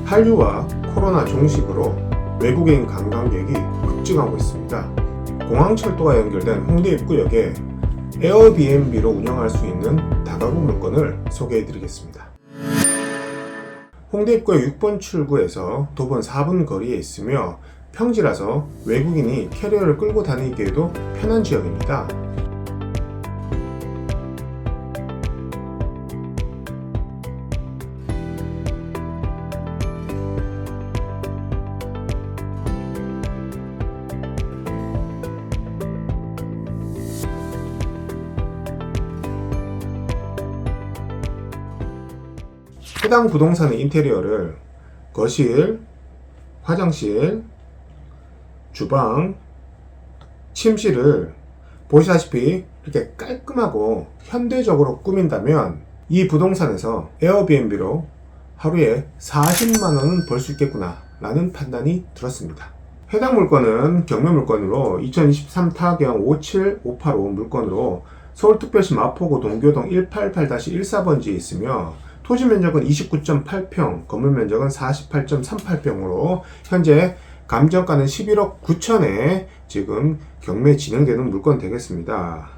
한류와 코로나 종식으로 외국인 관광객이 급증하고 있습니다. 공항철도와 연결된 홍대 입구역에 에어비앤비로 운영할 수 있는 다가구 물건을 소개해 드리겠습니다. 홍대 입구역 6번 출구에서 도본 4분 거리에 있으며 평지라서 외국인이 캐리어를 끌고 다니기에도 편한 지역입니다. 해당 부동산의 인테리어를 거실, 화장실, 주방, 침실을 보시다시피 이렇게 깔끔하고 현대적으로 꾸민다면 이 부동산에서 에어비앤비로 하루에 40만원은 벌 수 있겠구나 라는 판단이 들었습니다. 해당 물건은 경매 물건으로 2023 타경 57585 물건으로 서울특별시 마포구 동교동 188-14번지에 있으며 토지 면적은 29.8평, 건물 면적은 48.38평으로 현재 감정가는 11억 9천에 지금 경매 진행되는 물건 되겠습니다.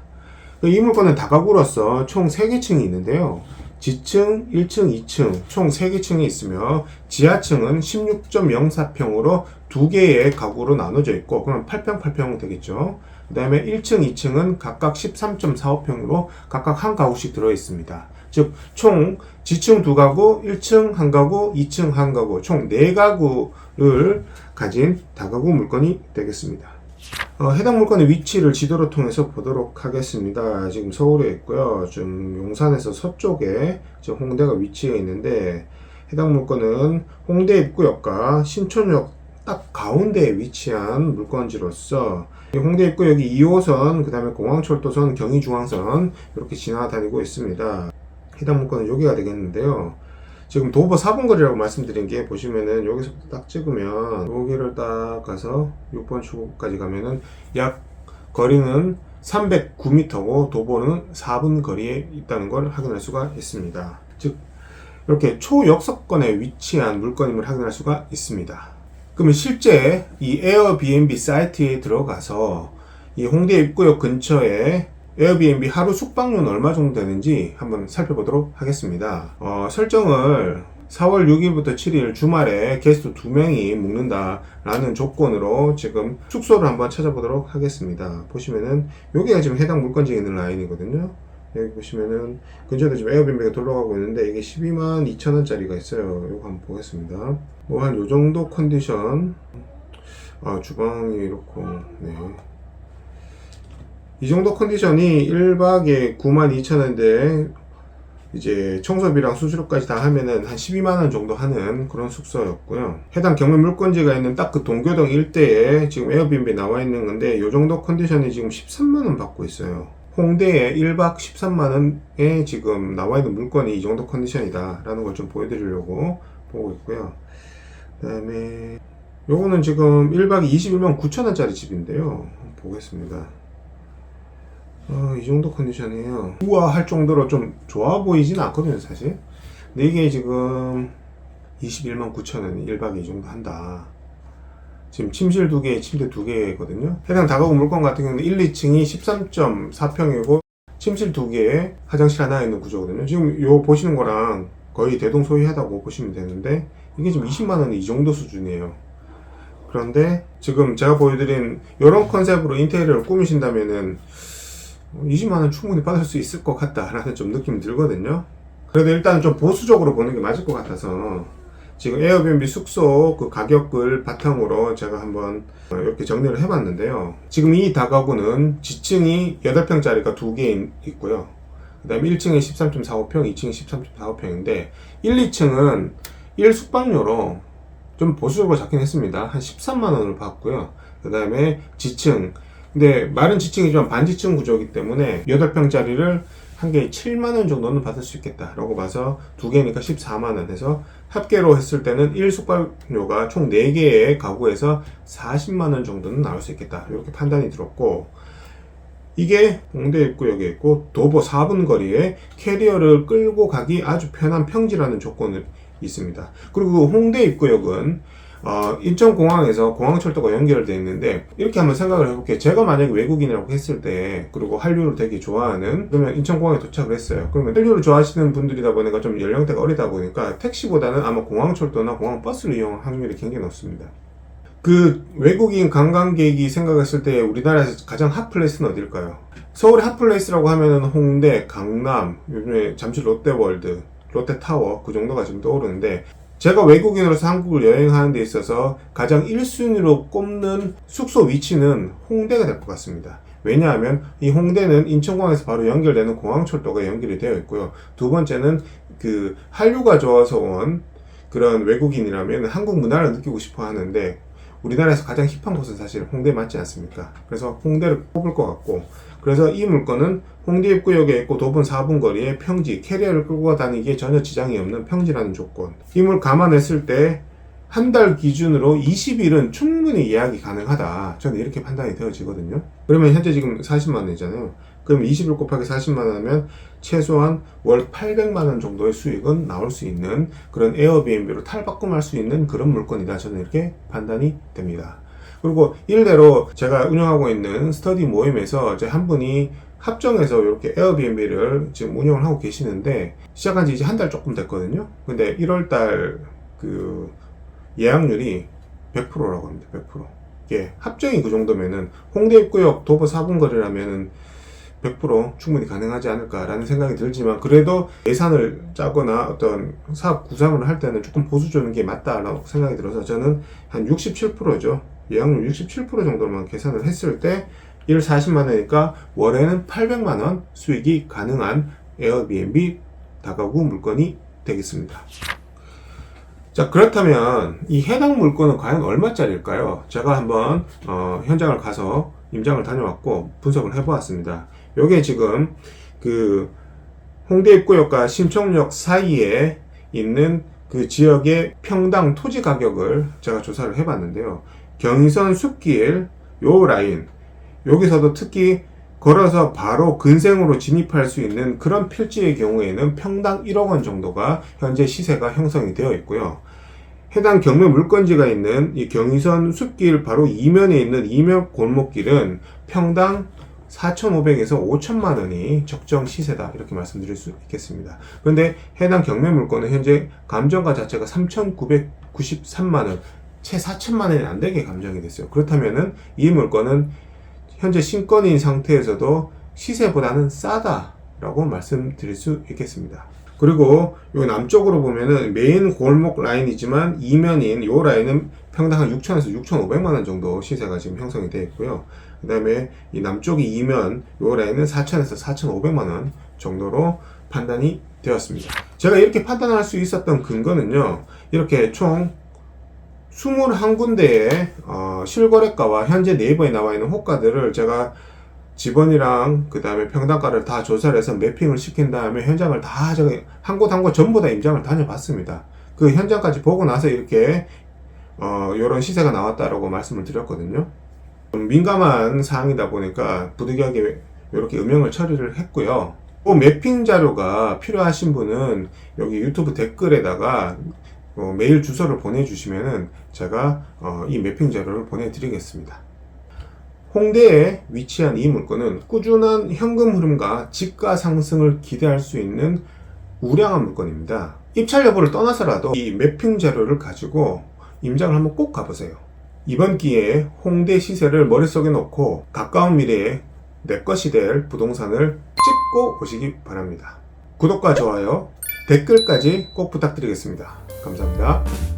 이 물건은 다가구로서 총 3개층이 있는데요. 지층, 1층, 2층 총 3개층이 있으며 지하층은 16.04평으로 2개의 가구로 나눠져 있고 그럼 8평, 8평 되겠죠. 그 다음에 1층, 2층은 각각 13.45평으로 각각 한 가구씩 들어 있습니다. 즉, 총 지층 2가구, 1층 1가구, 2층 1가구, 총 4가구를 가진 다가구 물건이 되겠습니다. 해당 물건의 위치를 지도로 통해서 보도록 하겠습니다. 지금 서울에 있고요. 좀 용산에서 서쪽에 홍대가 위치해 있는데 해당 물건은 홍대 입구역과 신촌역 딱 가운데에 위치한 물건지로서 홍대 입구역이 2호선, 그 다음에 공항철도선, 경의중앙선 이렇게 지나다니고 있습니다. 해당 물건은 여기가 되겠는데요. 지금 도보 4분 거리라고 말씀드린 게 보시면은 여기서부터 딱 찍으면 여기를 딱 가서 6번 출구까지 가면은 약 거리는 309m고 도보는 4분 거리에 있다는 걸 확인할 수가 있습니다. 즉 이렇게 초역석권에 위치한 물건임을 확인할 수가 있습니다. 그러면 실제 이 에어비앤비 사이트에 들어가서 이 홍대 입구역 근처에 에어비앤비 하루 숙박료는 얼마 정도 되는지 한번 살펴보도록 하겠습니다. 설정을 4월 6일부터 7일 주말에 게스트 2명이 묵는다 라는 조건으로 지금 숙소를 한번 찾아보도록 하겠습니다. 보시면은 여기가 지금 해당 물건지에 있는 라인이거든요. 여기 보시면은 근처에 지금 에어비앤비가 돌아가고 있는데 이게 12만 2천원짜리가 있어요. 이거 한번 보겠습니다. 뭐 한 요정도 컨디션. 주방이 이렇고, 네. 이 정도 컨디션이 1박에 92,000원인데 이제 청소비랑 수수료까지 다 하면은 한 12만원 정도 하는 그런 숙소였고요. 해당 경매 물건지가 있는 딱 그 동교동 일대에 지금 에어비앤비 나와 있는 건데 이 정도 컨디션이 지금 13만원 받고 있어요. 홍대에 1박 13만원에 지금 나와 있는 물건이 이 정도 컨디션이다 라는 걸 좀 보여드리려고 보고 있고요. 그 다음에 요거는 지금 1박에 21만 9천원짜리 집인데요. 보겠습니다. 이 정도 컨디션이에요. 우와 할 정도로 좀 좋아 보이진 않거든요 사실. 근데 이게 지금 21만 9천원 1박에 이 정도 한다. 지금 침실 2개, 침대 2개거든요. 해당 다가구 물건 같은 경우는 1, 2층이 13.4평이고 침실 2개에 화장실 하나 있는 구조거든요. 지금 요 보시는 거랑 거의 대동소이하다고 보시면 되는데 이게 지금 20만원이 이 정도 수준이에요. 그런데 지금 제가 보여드린 이런 컨셉으로 인테리어를 꾸미신다면은 20만원 충분히 받을 수 있을 것 같다라는 좀 느낌이 들거든요. 그래도 일단 좀 보수적으로 보는 게 맞을 것 같아서 지금 에어비앤비 숙소 그 가격을 바탕으로 제가 한번 이렇게 정리를 해봤는데요. 지금 이 다가구는 지층이 8평짜리가 2개 있고요. 그 다음에 1층에 13.45평, 2층에 13.45평인데 1, 2층은 1숙박료로 좀 보수적으로 잡긴 했습니다. 한 13만원을 받고요. 그 다음에 지층, 근데 마른 지층이지만 반지층 구조이기 때문에 8평짜리를 한 개에 7만원 정도는 받을 수 있겠다 라고 봐서 2개니까 14만원 해서 합계로 했을 때는 1숙박료가 총 4개의 가구에서 40만원 정도는 나올 수 있겠다 이렇게 판단이 들었고, 이게 홍대 입구역에 있고 도보 4분 거리에 캐리어를 끌고 가기 아주 편한 평지라는 조건이 있습니다. 그리고 홍대 입구역은 인천공항에서 공항철도가 연결되어 있는데, 이렇게 한번 생각을 해볼게요. 제가 만약에 외국인이라고 했을 때, 그리고 한류를 되게 좋아하는, 그러면 인천공항에 도착을 했어요. 그러면 한류를 좋아하시는 분들이다 보니까 좀 연령대가 어리다 보니까 택시보다는 아마 공항철도나 공항버스를 이용할 확률이 굉장히 높습니다. 그 외국인 관광객이 생각했을 때 우리나라에서 가장 핫플레이스는 어딜까요? 서울의 핫플레이스라고 하면은 홍대, 강남, 요즘에 잠실 롯데월드, 롯데타워, 그 정도가 지금 떠오르는데, 제가 외국인으로서 한국을 여행하는 데 있어서 가장 1순위로 꼽는 숙소 위치는 홍대가 될 것 같습니다. 왜냐하면 이 홍대는 인천공항에서 바로 연결되는 공항철도가 연결이 되어 있고요. 두 번째는 그 한류가 좋아서 온 그런 외국인이라면 한국 문화를 느끼고 싶어 하는데, 우리나라에서 가장 힙한 곳은 사실 홍대 맞지 않습니까? 그래서 홍대를 꼽을 것 같고, 그래서 이 물건은 홍대 입구역에 있고 도분 4분 거리에 평지, 캐리어를 끌고 다니기에 전혀 지장이 없는 평지라는 조건, 힘을 감안했을 때 한 달 기준으로 20일은 충분히 예약이 가능하다, 저는 이렇게 판단이 되어지거든요. 그러면 현재 지금 40만원이잖아요. 그럼 20일 곱하기 40만원 하면 최소한 월 800만원 정도의 수익은 나올 수 있는 그런 에어비앤비로 탈바꿈할 수 있는 그런 물건이다, 저는 이렇게 판단이 됩니다. 그리고 일례로 제가 운영하고 있는 스터디 모임에서 이제 한 분이 합정에서 이렇게 에어비앤비를 지금 운영을 하고 계시는데, 시작한 지 이제 한 달 조금 됐거든요. 근데 1월달 그 예약률이 100%라고 합니다. 100%. 예, 합정이 그 정도면은 홍대 입구역 도보 4분 거리라면은 100% 충분히 가능하지 않을까라는 생각이 들지만, 그래도 예산을 짜거나 어떤 사업 구상을 할 때는 조금 보수 주는 게 맞다라고 생각이 들어서 저는 한 67%죠. 예약률 67% 정도만 계산을 했을 때 1 40만원이니까 월에는 800만원 수익이 가능한 에어비앤비 다가구 물건이 되겠습니다. 자, 그렇다면 이 해당 물건은 과연 얼마짜리일까요? 제가 한번 현장을 가서 임장을 다녀왔고 분석을 해보았습니다. 요게 지금 그 홍대 입구역과 신촌역 사이에 있는 그 지역의 평당 토지 가격을 제가 조사를 해봤는데요. 경의선 숲길 요 라인, 여기서도 특히 걸어서 바로 근생으로 진입할 수 있는 그런 필지의 경우에는 평당 1억 원 정도가 현재 시세가 형성이 되어 있고요. 해당 경매 물건지가 있는 이 경의선 숲길 바로 이면에 있는 이면 골목길은 평당 4,500에서 5천만 원이 적정 시세다, 이렇게 말씀드릴 수 있겠습니다. 그런데 해당 경매 물건은 현재 감정가 자체가 3,993만 원, 채 4천만 원이 안 되게 감정이 됐어요. 그렇다면은 이 물건은 현재 신건인 상태에서도 시세보다는 싸다라고 말씀드릴 수 있겠습니다. 그리고 요 남쪽으로 보면은 메인 골목 라인이지만 이면인 요 라인은 평당 한 6,000에서 6,500만원 정도 시세가 지금 형성이 되어 있고요. 그 다음에 이 남쪽이 이면 요 라인은 4,000에서 4,500만원 정도로 판단이 되었습니다. 제가 이렇게 판단할 수 있었던 근거는요, 이렇게 총 21군데의 실거래가와 현재 네이버에 나와 있는 호가들을 제가 직원이랑 그 다음에 평당가를 다 조사를 해서 매핑을 시킨 다음에 현장을 다 제가 한 곳 한 곳 전부 다 임장을 다녀봤습니다. 그 현장까지 보고 나서 이렇게 요런 시세가 나왔다라고 말씀을 드렸거든요. 좀 민감한 사항이다 보니까 부득이하게 이렇게 음영을 처리를 했고요. 그 매핑 자료가 필요하신 분은 여기 유튜브 댓글에다가 메일 주소를 보내주시면은 제가 이 매핑 자료를 보내드리겠습니다. 홍대에 위치한 이 물건은 꾸준한 현금 흐름과 집가 상승을 기대할 수 있는 우량한 물건입니다. 입찰 여부를 떠나서라도 이 매핑 자료를 가지고 임장을 한번 꼭 가보세요. 이번 기회에 홍대 시세를 머릿속에 넣고 가까운 미래에 내 것이 될 부동산을 찍고 오시기 바랍니다. 구독과 좋아요, 댓글까지 꼭 부탁드리겠습니다. 감사합니다.